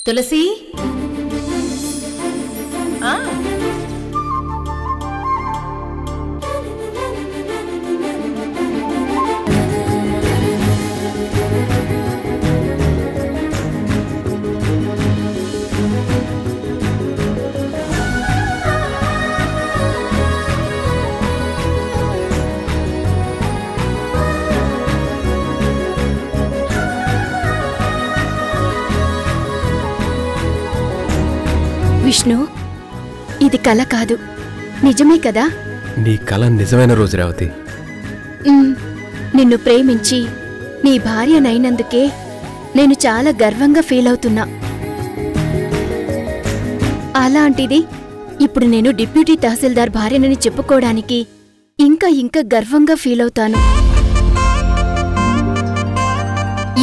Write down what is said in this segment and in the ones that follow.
తులసి విష్ణు, ఇది కల కాదు, నిజమే కదా? నీ కల నిజమైన రోజు రేవతి. నిన్ను ప్రేమించి నీ భార్యనైనందుకే నేను చాలా గర్వంగా ఫీల్ అవుతున్నా. అలాంటిది ఇప్పుడు నేను డిప్యూటీ తహసీల్దార్ భార్యనని చెప్పుకోవడానికి ఇంకా గర్వంగా ఫీల్ అవుతాను.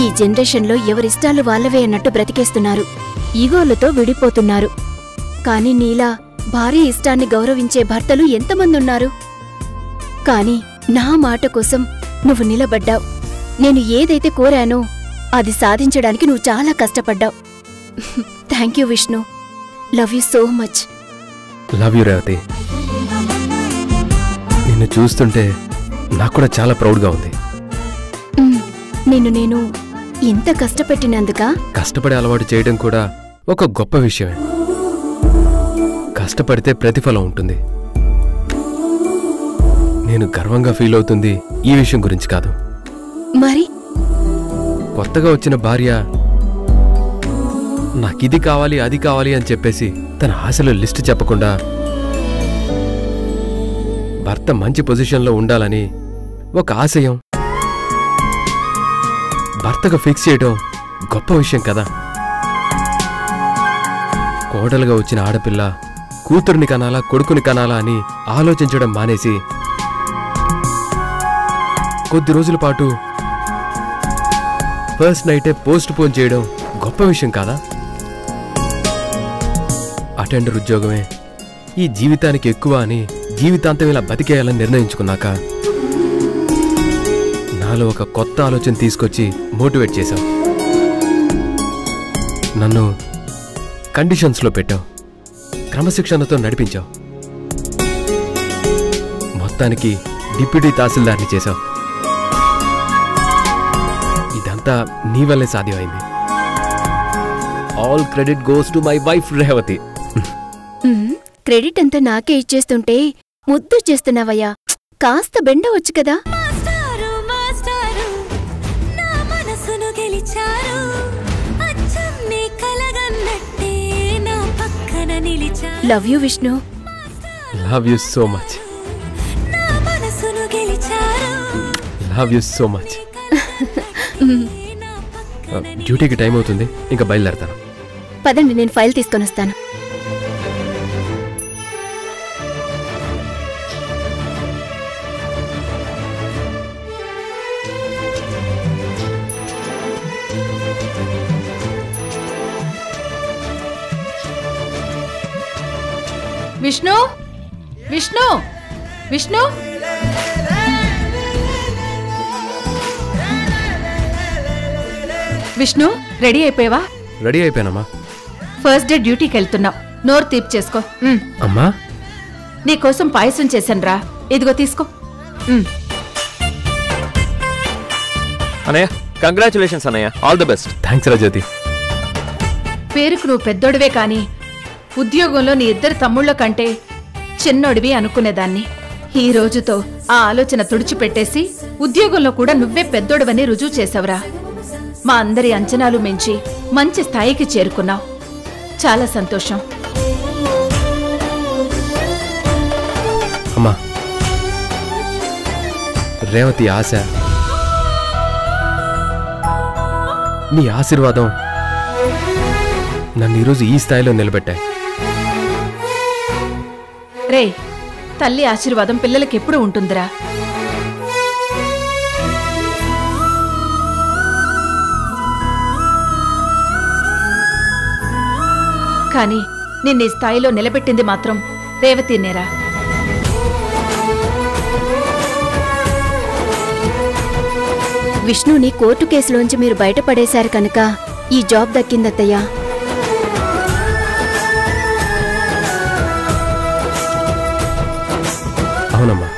ఈ జనరేషన్లో ఎవరిష్టాలు వాళ్ళవే అన్నట్టు బ్రతికేస్తున్నారు, ఈగోలతో విడిపోతున్నారు. కాని నీలా భార్య ఇష్టాన్ని గౌరవించే భర్తలు ఎంతమందున్నారు? కాని నా మాట కోసం నువ్వు నిలబడ్డావు. నేను ఏదైతే కోరానో అది సాధించడానికి నువ్వు చాలా కష్టపడ్డావు. Thank you Vishnu. Love you so much. Love you Revathi. నిన్ను చూస్తుంటే నాకు కూడా చాలా ప్రౌడ్గా ఉంది. నేను ఇంత కష్టపెట్టినందుకా? కష్టపడే అలవాటు చేయడం కూడా ఒక గొప్ప విషయమే. కష్టపడితే ప్రతిఫలం ఉంటుంది. నేను గర్వంగా ఫీల్ అవుతుంది ఈ విషయం గురించి కాదు. మరి కొత్తగా వచ్చిన భార్య నాకిది కావాలి అది కావాలి అని చెప్పేసి తన ఆశల లిస్ట్ చెప్పకుండా భర్త మంచి పొజిషన్లో ఉండాలని ఒక ఆశయం భర్తగా ఫిక్స్ చేయడం గొప్ప విషయం కదా. కోడలుగా వచ్చిన ఆడపిల్ల కూతుర్ని కనాలా కొడుకుని కనాలా అని ఆలోచించడం మానేసి కొద్ది రోజుల పాటు ఫస్ట్ నైటే పోస్ట్ పోన్ చేయడం గొప్ప విషయం కాదా? అటెండర్ ఉద్యోగమే ఈ జీవితానికి ఎక్కువ అని జీవితాంతం ఇలా బతికేయాలని నిర్ణయించుకున్నాక నాలో ఒక కొత్త ఆలోచన తీసుకొచ్చి మోటివేట్ చేశావు. నన్ను కండిషన్స్లో పెట్టావు, క్రమశిక్షణతో నడిపించావు. మొత్తానికి డిప్యూటీ తహసీల్దార్ని చేశావు. ఇదంతా నీ వల్లే సాధ్యమైంది. All credit goes to my wife Revathi. Credit అంతా నాకే ఇచ్చేస్తుంటే ముద్దు చేస్తున్నావయ్యా. కాస్త బెండవచ్చు కదా. Love you Vishnu. Love you so much. Love you so much. డ్యూటీకి టైం అవుతుంది, ఇంకా బయలుదేరతాను. పదండి, నేను ఫైల్ తీసుకొని వస్తాను. విష్ణు, విష్ణు, విష్ణు. విష్ణు, రెడీ అయిపోయావా? రెడీ అయిపోయానమ్మా. ఫస్ట్ డే డ్యూటీకి వెళ్తున్నావు, నోరు తీపి చేసుకో. అమ్మా, నీకోసం పాయసం చేశాను రా, ఇదిగో తీసుకో. అన్నయ్య, కంగ్రాచులేషన్స్ అన్నయ్య, ఆల్ ది బెస్ట్. థ్యాంక్స్ రాజోతి. పేరుకు నువ్వు పెద్దోడివే కాని ఉద్యోగంలో నీ ఇద్దరు తమ్ముళ్ళ కంటే చిన్నోడివి అనుకునేదాన్ని. ఈ రోజుతో ఆ ఆలోచన తుడిచిపెట్టేసి ఉద్యోగంలో కూడా నువ్వే పెద్దోడివని రుజువు చేసావురా. మా అందరి అంచనాలు మించి మంచి స్థాయికి చేరుకున్నావు. చాలా సంతోషం. అమ్మా, రేవతి ఆశ, నీ ఆశీర్వాదం నన్ను ఈరోజు ఈ స్థాయిలో నిలబెట్టాయి. రే, తల్లి ఆశీర్వాదం పిల్లలకెప్పుడు ఉంటుందిరా. కాని నిన్నీ స్థాయిలో నిలబెట్టింది మాత్రం రేవతినేరా. విష్ణుని కోర్టు కేసులోంచి మీరు బయటపడేశారు కనుక ఈ జాబ్ దక్కిందత్తయ్యా. అవునమ్మా.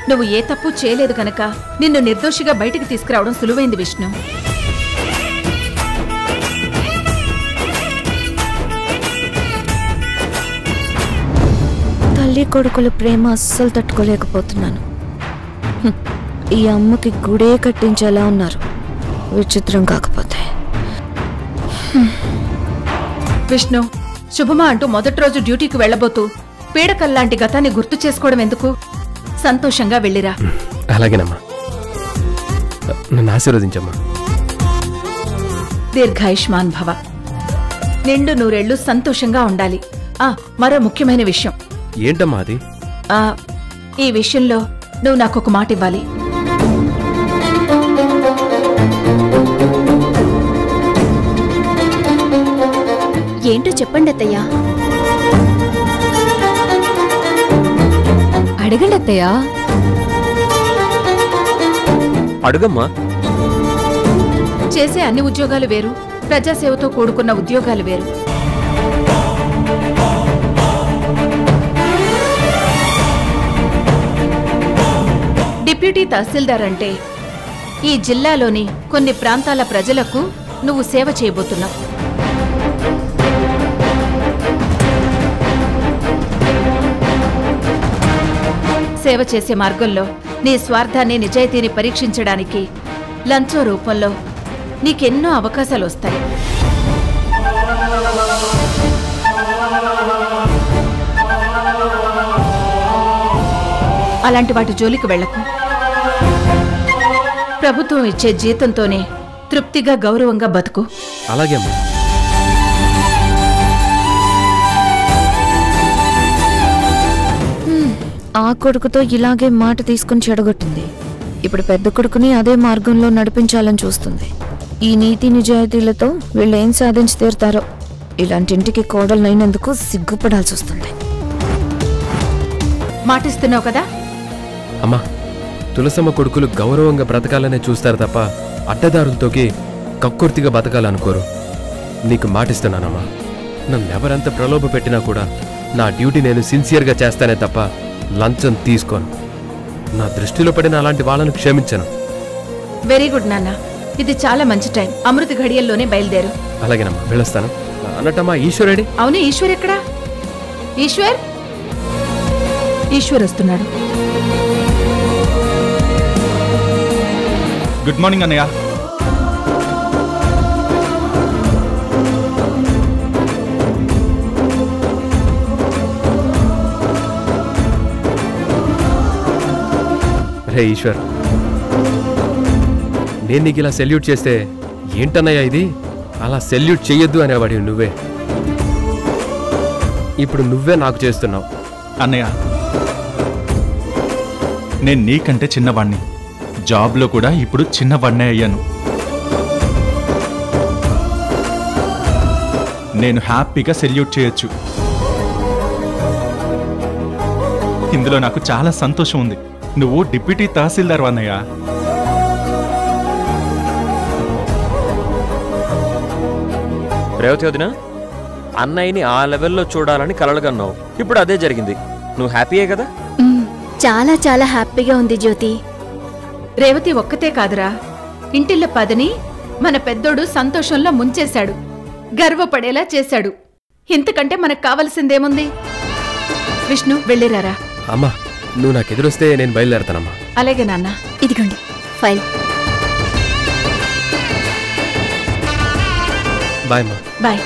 నువ్వు ఏ తప్పు చేయలేదు గనక నిన్ను నిర్దోషిగా బయటికి తీసుకురావడం సులువైంది విష్ణు. తల్లి కొడుకుల ప్రేమ అస్సలు తట్టుకోలేకపోతున్నాను. ఈ అమ్మకి గుడే కట్టించేలా ఉన్నారు. విచిత్రం కాకపోతే. విష్ణు, శుభమా అంటూ మొదటి రోజు డ్యూటీకి వెళ్లబోతూ పీడకల్లాంటి గతాన్ని గుర్తు చేసుకోవడం ఎందుకు? సంతోషంగా వెళ్ళిరా. అలాగేనమ్మా. నన్ను ఆశీర్వదించమ్మా. దీర్ఘాయుష్మాన్ భవ. నిండు నూరేళ్లు సంతోషంగా ఉండాలి. మరో ముఖ్యమైన విషయం. ఏంటమ్మా అది? ఈ విషయంలో నువ్వు నాకొక మాట ఇవ్వాలి. ఏంటో చెప్పండి అత్తయ్యా. అడగండి అత్తయ్యా. అడుగమ్మా. చేసే అన్ని ఉద్యోగాలు వేరు, ప్రజాసేవతో కూడుకున్న ఉద్యోగాలు వేరు. డిప్యూటీ తహసీల్దార్ అంటే ఈ జిల్లాలోని కొన్ని ప్రాంతాల ప్రజలకు నువ్వు సేవ చేయబోతున్నావు. సేవ చేసే మార్గంలో నీ స్వార్థాన్ని, నిజాయితీని పరీక్షించడానికి లంచం రూపంలో నీకెన్నో అవకాశాలు వస్తాయి. అలాంటి వాటి జోలికి వెళ్లకు. ప్రభుత్వం ఇచ్చే జీతంతోనే తృప్తిగా, గౌరవంగా బతుకు. అలాగే అమ్మా. ఆ కొడుకుతో ఇలాగే మాట తీసుకుని చెడగొట్టింది. ఇప్పుడు పెద్ద కొడుకుని అదే మార్గంలో నడిపించాలని చూస్తుంది. ఈ నీతి నిజాయితీలతో వీళ్ళు ఏం సాధించి తీరుతారో. ఇలాంటి ఇంటికి కోడలైనందుకు సిగ్గుపడాల్సి వస్తుంది. మాటిస్తున్నావు కదా? అమ్మా, తులసమ్మ కొడుకులు గౌరవంగా బ్రతకాలనే చూస్తారు తప్ప అడ్డదారులతోకి కక్కుర్తిగా బతకాలనుకోరు. నీకు మాటిస్తున్నానమ్మా. నన్నెవరంత ప్రలోభ పెట్టినా కూడా నా డ్యూటీ నేను సిన్సియర్గా చేస్తానే తప్ప లంచం తీసుకోను. నా దృష్టిలో పడిన అలాంటి వాళ్ళను క్షమించను. వెరీ గుడ్ నాన్న. ఇది చాలా మంచి టైం. అమృత ఘడియల్లోనే బయలుదేరు. అలాగేనమ్మా, వెళ్ళొస్తాను. అన్నట్టమ్మా, ఈశ్వరుడి? అవును, ఈశ్వర్ ఎక్కడా? ఈశ్వర్ ఈశ్వర్ వస్తున్నాడు. గుడ్ మార్నింగ్ అన్నయ్య. రే ఈశ్వర్, నేను నీకు ఇలా సెల్యూట్ చేస్తే ఏంటన్నయ్యా ఇది? అలా సెల్యూట్ చెయ్యొద్దు అనేవాడి నువ్వే. ఇప్పుడు నువ్వే నాకు చేస్తున్నావు. అన్నయ్య, నేను నీకంటే చిన్నవాణ్ణి. జాబ్లో కూడా ఇప్పుడు చిన్నవాణ్ణే అయ్యాను. నేను హ్యాపీగా సెల్యూట్ చేయొచ్చు. ఇందులో నాకు చాలా సంతోషం ఉంది. నువ్వు డిప్యూటీ తహసీల్దార్ అన్నయ్య. రేవతి వదిన, అన్నయ్యని ఆ లెవెల్లో చూడాలని కలలుగన్నావు. ఇప్పుడు అదే జరిగింది. నువ్వు హ్యాపీయే కదా? చాలా చాలా హ్యాపీగా ఉంది జ్యోతి. రేవతి ఒక్కతే కాదురా, ఇంటిల్ల పదని మన పెద్దోడు సంతోషంలో ముంచేశాడు, గర్వపడేలా చేశాడు. ఇంతకంటే మనకు కావలసిందేముంది? విష్ణు, వెళ్ళిరారా. అమ్మా, నువ్వు నాకు ఎదురొస్తే నేను బయలుదేరతానమ్మా. అలాగే నాన్న. ఇదిగోండి ఫైల్. బాయ్ అమ్మా. బాయ్.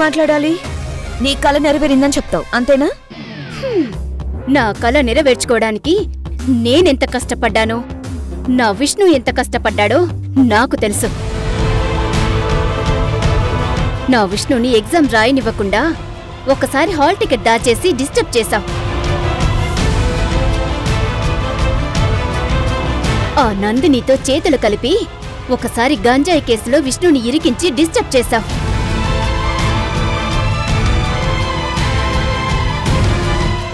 మాట్లాడాలి? నీ కల నెరవేరిందని చెప్తావు అంతేనా? నా కల నెరవేర్చుకోవడానికి నేనెంత కష్టపడ్డానో, నా విష్ణు ఎంత కష్టపడ్డాడో నాకు తెలుసు. నా విష్ణుని ఎగ్జామ్ రాయనివ్వకుండా ఒకసారి హాల్ టికెట్ దాచేసి డిస్టర్బ్ చేశావు. ఆ నందినితో చేతులు కలిపి ఒకసారి గంజాయి కేసులో విష్ణుని ఇరికించి డిస్టర్బ్ చేశావు.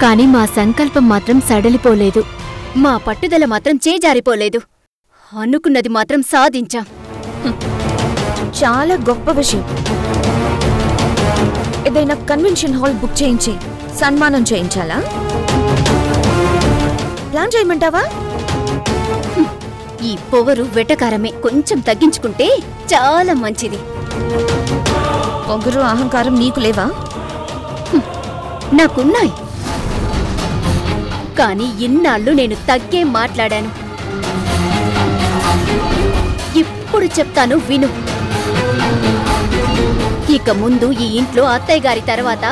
కాని మా సంకల్పం మాత్రం సడలిపోలేదు, మా పట్టుదల మాత్రం చేజారిపోలేదు. అనుకున్నది మాత్రం సాధించాం. చాలా గొప్ప విషయం. ఏదైనా కన్వెన్షన్ హాల్ బుక్ చేయించి సన్మానం చేయించాలా? ప్లాన్ చేయమంటావా? ఈ పొగరు వెటకారమే కొంచెం తగ్గించుకుంటే చాలా మంచిది. పొగరు అహంకారం నీకు లేవా? నాకున్నాయి, కానీ ఇన్నాళ్ళు నేను తగ్గే మాట్లాడాను. ఇప్పుడు చెప్తాను విను. ఇక ముందు ఈ ఇంట్లో అత్తయ్య గారి తర్వాత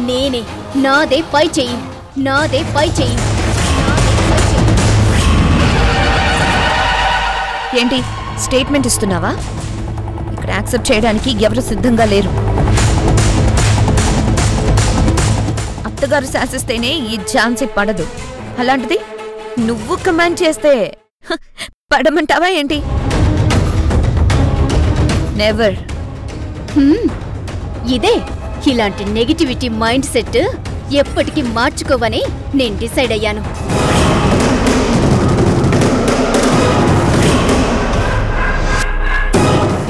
నేనే. నాదే పై చెయ్యి, నాదే పై చెయ్యి. ఏంటి స్టేట్మెంట్ ఇస్తున్నావా? ఇక్కడ యాక్సెప్ట్ చేయడానికి ఎవరు సిద్ధంగా లేరు. అత్తగారు శాసిస్తేనే ఈ ఝాన్సీ పడదు. అలాంటిది నువ్వు కమాండ్ చేస్తే పడమంటావా ఏంటి? నెవర్. ఇదే ఇలాంటి నెగిటివిటీ మైండ్ సెట్ ఎప్పటికీ మార్చుకోవని నేను డిసైడ్ అయ్యాను.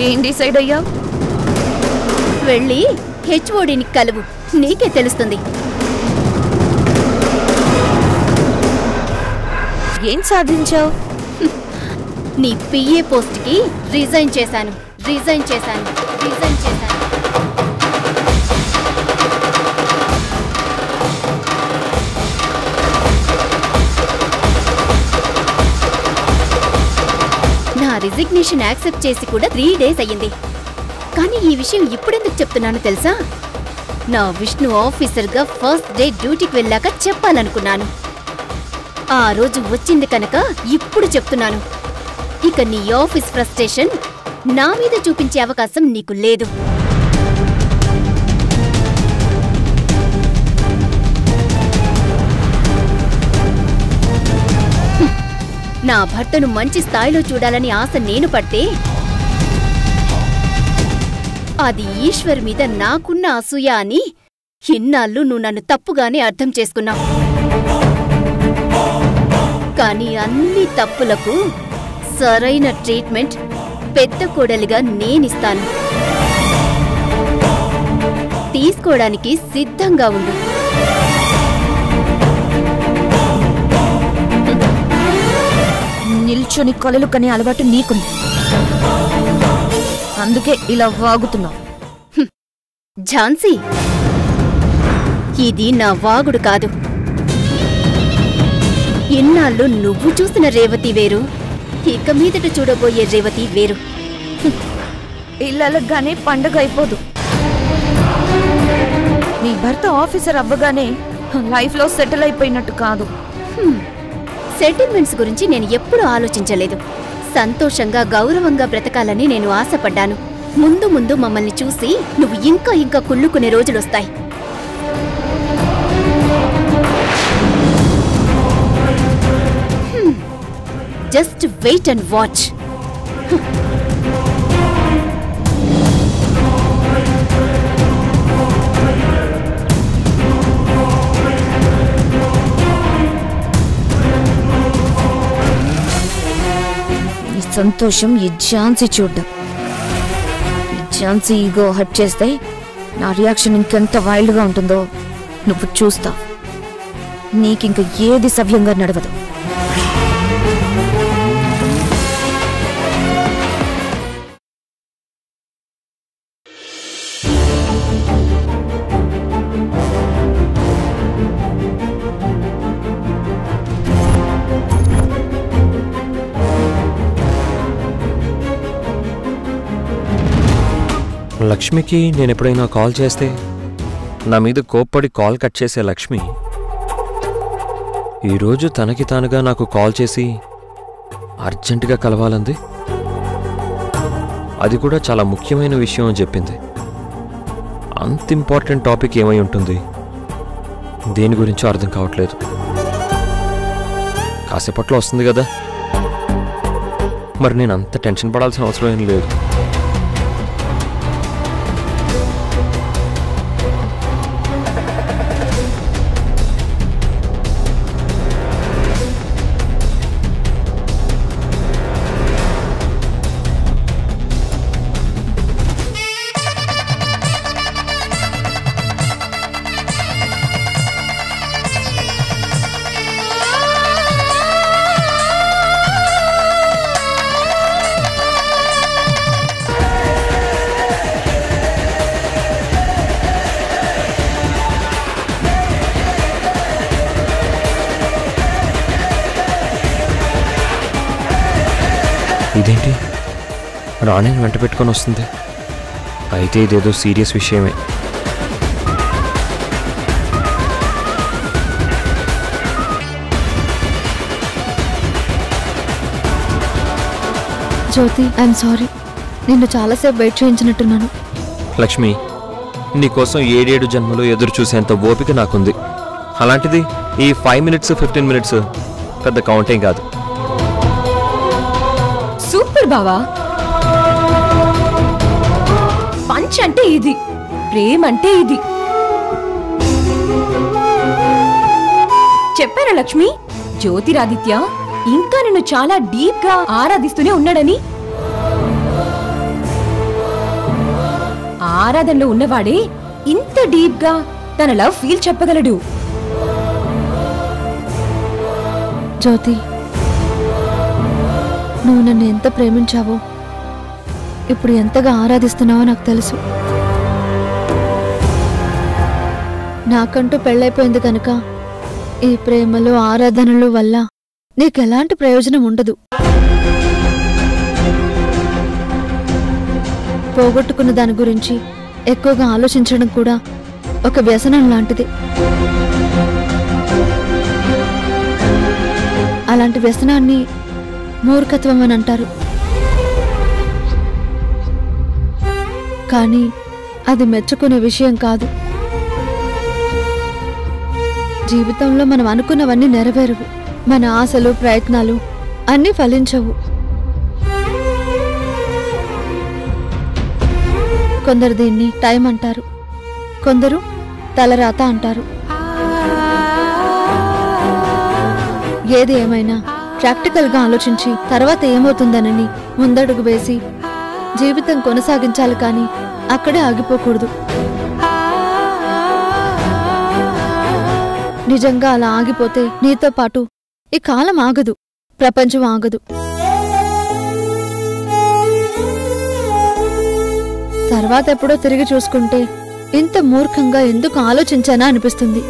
ఏం డిసైడ్ అయ్యావు? వెళ్ళి హెచ్ఓడిని కలువు, నీకే తెలుస్తుంది. ఏం సాధించావు? నీ పిఏ పోస్ట్కి రిజైన్ చేశాను, రిజైన్ చేశాను, రిజైన్ చేశాను. నా రిజిగ్నేషన్ యాక్సెప్ట్ చేసి కూడా 3 days అయ్యింది. కానీ ఈ విషయం ఇప్పుడెందుకు చెప్తున్నాను తెలుసా? నా విష్ణు ఆఫీసర్గా ఫస్ట్ డే డ్యూటీకి వెళ్ళాక చెప్పాలనుకున్నాను. ఆ రోజు వచ్చింది కనుక ఇప్పుడు చెప్తున్నాను. ఇక నీ ఆఫీస్ ఫ్రస్ట్రేషన్ నా మీద చూపించే అవకాశం నీకు లేదు. నా భర్తను మంచి స్థాయిలో చూడాలని ఆశ నేను పడితే అది ఈశ్వర్ మీద నాకున్న అసూయ అని ఇన్నాళ్ళు నువ్వు నన్ను తప్పుగానే అర్థం చేసుకున్నావు. కానీ అన్ని తప్పులకు సరైన ట్రీట్మెంట్ పెద్ద కోడలిగా నేనిస్తాను. తీసుకోవడానికి సిద్ధంగా ఉండు. నిల్చొని కొలలు కనే అలవాటు నీకుంది, అందుకే ఇలా వాగుతున్నావు. ఝాన్సీ, ఇది నా వాగుడు కాదు. ఇన్నాళ్ళు నువ్వు చూసిన రేవతి వేరు, ఇక మీదట చూడబోయే రేవతి వేరు. ఇళ్ళగానే పండగ అయిపోదు. నీ భర్త ఆఫీసర్ అవ్వగానే లైఫ్లో సెటిల్ అయిపోయినట్టు కాదు. సెటిల్మెంట్స్ గురించి నేను ఎప్పుడూ ఆలోచించలేదు. సంతోషంగా గౌరవంగా బ్రతకాలని నేను ఆశపడ్డాను. ముందు ముందు మమ్మల్ని చూసి నువ్వు ఇంకా ఇంకా కుళ్ళుకునే రోజులొస్తాయి. Just wait and watch. సంతోషం ఈ ఝాన్సీ చూడ్డం. ఈ ఝాన్సీ ఈగో హర్ట్ చేస్తే నా రియాక్షన్ ఇంకెంత వైల్డ్గా ఉంటుందో నువ్వు చూస్తావు. నీకింక ఏది సవ్యంగా నడవదు. లక్ష్మికి నేను ఎప్పుడైనా కాల్ చేస్తే నా మీద కోప్పడి కాల్ కట్ చేసే లక్ష్మి ఈరోజు తనకి తానుగా నాకు కాల్ చేసి అర్జెంటుగా కలవాలంది. అది కూడా చాలా ముఖ్యమైన విషయం అని చెప్పింది. అంత ఇంపార్టెంట్ టాపిక్ ఏమై ఉంటుంది? దేని గురించో అర్థం కావట్లేదు. కాసేపట్లో వస్తుంది కదా, మరి నేను అంత టెన్షన్ పడాల్సిన అవసరం ఏం లేదు. ఇదేంటి రాణిని వెంట పెట్టుకొని వస్తుంది? అయితే ఇదేదో సీరియస్ విషయమే. జ్యోతి, ఐఎమ్ సారీ, నిన్ను చాలాసేపు వెయిట్ చేయించినట్టున్నాను. లక్ష్మి, నీకోసం 7 జన్మలు ఎదురు చూసేంత ఓపిక నాకుంది. అలాంటిది ఈ 5 మినిట్స్ 15 మినిట్స్ పెద్ద కౌంటేం కాదు. సూపర్ బావా. పంచ్ అంటే ఇది, ప్రేమ అంటే ఇది. చెప్పారా లక్ష్మి, జ్యోతిరాదిత్య ఇంకా నిన్ను చాలా డీప్ గా ఆరాధిస్తూనే ఉన్నాడని? ఆరాధనలో ఉన్నవాడే ఇంత డీప్ గా తన లవ్ ఫీల్ చెప్పగలడు. జ్యోతి, నువ్వు నన్ను ఎంత ప్రేమించావో, ఇప్పుడు ఎంతగా ఆరాధిస్తున్నావో నాకు తెలుసు. నాకంటూ పెళ్ళైపోయింది కనుక ఈ ప్రేమలు ఆరాధనలు వల్ల నీకెలాంటి ప్రయోజనం ఉండదు. పోగొట్టుకున్న దాని గురించి ఎక్కువగా ఆలోచించడం కూడా ఒక వ్యసనం లాంటిది. అలాంటి వ్యసనాన్ని మూర్ఖత్వం అని అంటారు. కానీ అది మెచ్చుకునే విషయం కాదు. జీవితంలో మనం అనుకున్నవన్నీ నెరవేరవు. మన ఆశలు ప్రయత్నాలు అన్నీ ఫలించవు. కొందరు దీన్ని టైం అంటారు, కొందరు తలరాత అంటారు. ఏది ఏమైనా ప్రాక్టికల్గా ఆలోచించి తర్వాత ఏమవుతుందనని ముందడుగు వేసి జీవితం కొనసాగించాలి, కానీ అక్కడే ఆగిపోకూడదు. నిజంగా అలా ఆగిపోతే నీతో పాటు ఈ కాలం ఆగదు, ప్రపంచం ఆగదు. తర్వాత ఎప్పుడో తిరిగి చూసుకుంటే ఇంత మూర్ఖంగా ఎందుకు ఆలోచించానా అనిపిస్తుంది.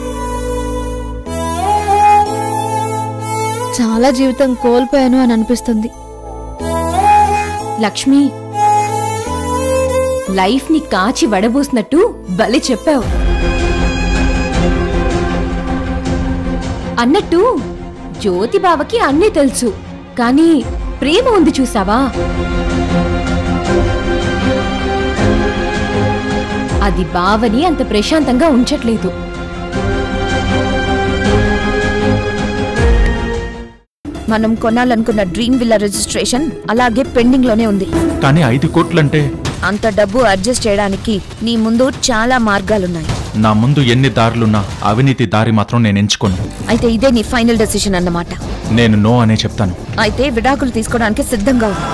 చాలా జీవితం కోల్పోయాను అని అనిపిస్తుంది. లక్ష్మి, లైఫ్ ని కాచి వడబోసినట్టు భలే చెప్పావు. అన్నట్టు జ్యోతి బావకి అన్నీ తెలుసు, కానీ ప్రేమ ఉంది చూసావా, అది బావని అంత ప్రశాంతంగా ఉంచట్లేదు. మనం కొనాలనుకున్న డ్రీమ్ విల్లా రిజిస్ట్రేషన్ అలాగే పెండింగ్ లోనే ఉంది. కానీ 5 కోట్లంటే అంత డబ్బు అడ్జస్ట్ చేయడానికి నీ ముందు చాలా మార్గాలున్నాయి. నా ముందు ఎన్ని దారులున్నా అవినీతి దారి మాత్రం నేను ఎంచుకోను. అయితే ఇదే నీ ఫైనల్ డెసిషన్ అన్నమాట. నేను నో అనే చెప్తాను. అయితే విడాకులు తీసుకోవడానికి సిద్ధంగా ఉంది.